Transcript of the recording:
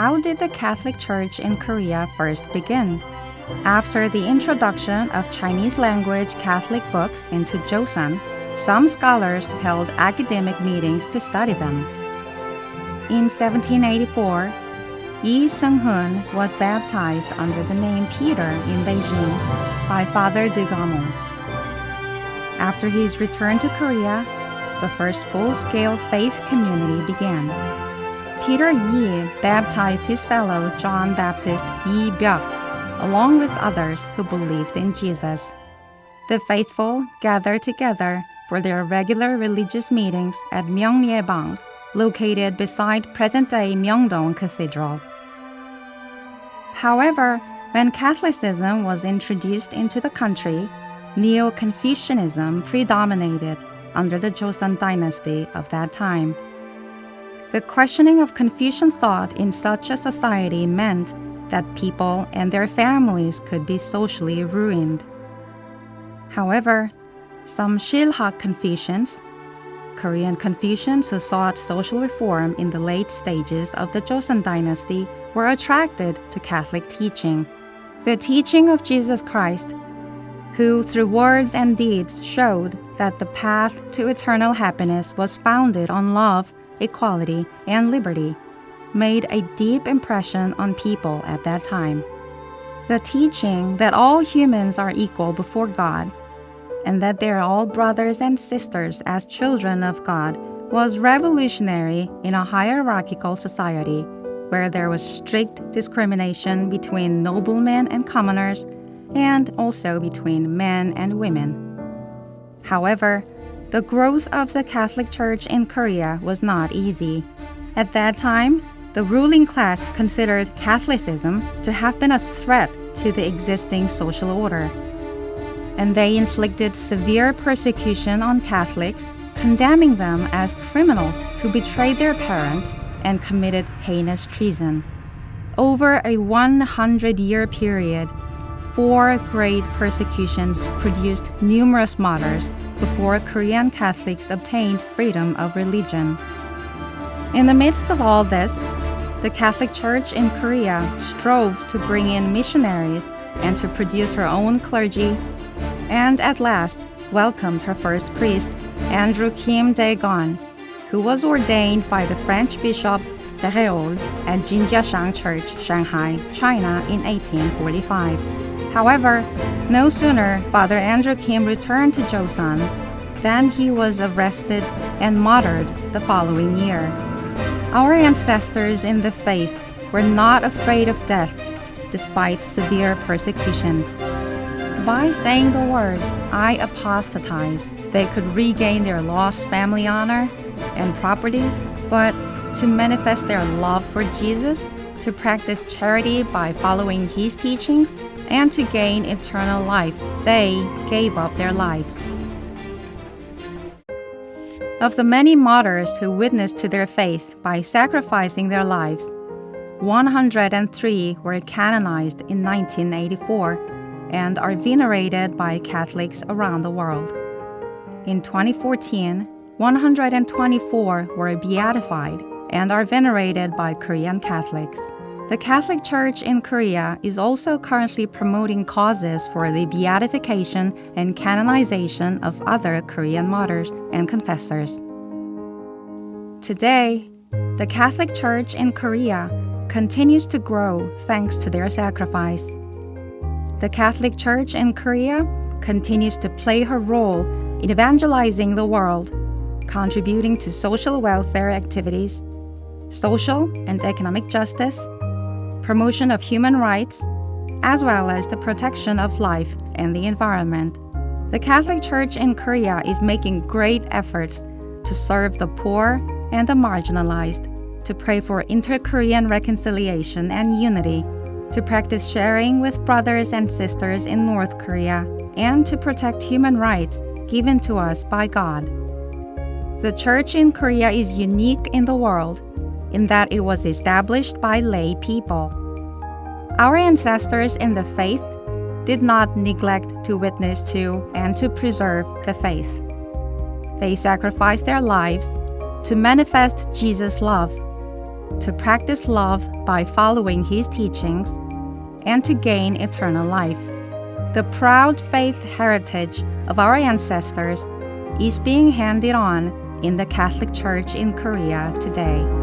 how did the Catholic Church in Korea first begin? After the introduction of Chinese language Catholic books into Joseon, some scholars held academic meetings to study them. In 1784, Yi Seung-hoon was baptized under the name Peter in Beijing by Father de Gaumont. After his return to Korea, the first full-scale faith community began. Peter Yi baptized his fellow John Baptist Yi Byuk, along with others who believed in Jesus. The faithful gathered together for their regular religious meetings at Myeongnyebang, located beside present-day Myeongdong Cathedral. However, when Catholicism was introduced into the country, Neo-Confucianism predominated under the Joseon dynasty of that time. The questioning of Confucian thought in such a society meant that people and their families could be socially ruined. However, some Shilhak Confucians, Korean Confucians who sought social reform in the late stages of the Joseon dynasty, were attracted to Catholic teaching. The teaching of Jesus Christ, who through words and deeds showed that the path to eternal happiness was founded on love, equality, and liberty, made a deep impression on people at that time. The teaching that all humans are equal before God and that they are all brothers and sisters as children of God was revolutionary in a hierarchical society where there was strict discrimination between noblemen and commoners and also between men and women. However, the growth of the Catholic Church in Korea was not easy. At that time, the ruling class considered Catholicism to have been a threat to the existing social order, and they inflicted severe persecution on Catholics, condemning them as criminals who betrayed their parents and committed heinous treason. Over a 100-year period, 4 great persecutions produced numerous martyrs before Korean Catholics obtained freedom of religion. In the midst of all this, the Catholic Church in Korea strove to bring in missionaries and to produce her own clergy, and at last welcomed her first priest, Andrew Kim Dae-gon, who was ordained by the French bishop Béréol at Jinjiashang Church, Shanghai, China in 1845. However, no sooner Father Andrew Kim returned to Joseon than he was arrested and martyred the following year. Our ancestors in the faith were not afraid of death despite severe persecutions. By saying the words, "I apostatize," they could regain their lost family honor and properties, but to manifest their love for Jesus, to practice charity by following his teachings, and to gain eternal life, they gave up their lives. Of the many martyrs who witnessed to their faith by sacrificing their lives, 103 were canonized in 1984 and are venerated by Catholics around the world. In 2014, 124 were beatified and are venerated by Korean Catholics. The Catholic Church in Korea is also currently promoting causes for the beatification and canonization of other Korean martyrs and confessors. Today, the Catholic Church in Korea continues to grow thanks to their sacrifice. The Catholic Church in Korea continues to play her role in evangelizing the world, contributing to social welfare activities, social and economic justice, promotion of human rights, as well as the protection of life and the environment. The Catholic Church in Korea is making great efforts to serve the poor and the marginalized, to pray for inter-Korean reconciliation and unity, to practice sharing with brothers and sisters in North Korea, and to protect human rights given to us by God. The Church in Korea is unique in the world in that it was established by lay people. Our ancestors in the faith did not neglect to witness to and to preserve the faith. They sacrificed their lives to manifest Jesus' love, to practice love by following His teachings, and to gain eternal life. The proud faith heritage of our ancestors is being handed on in the Catholic Church in Korea today.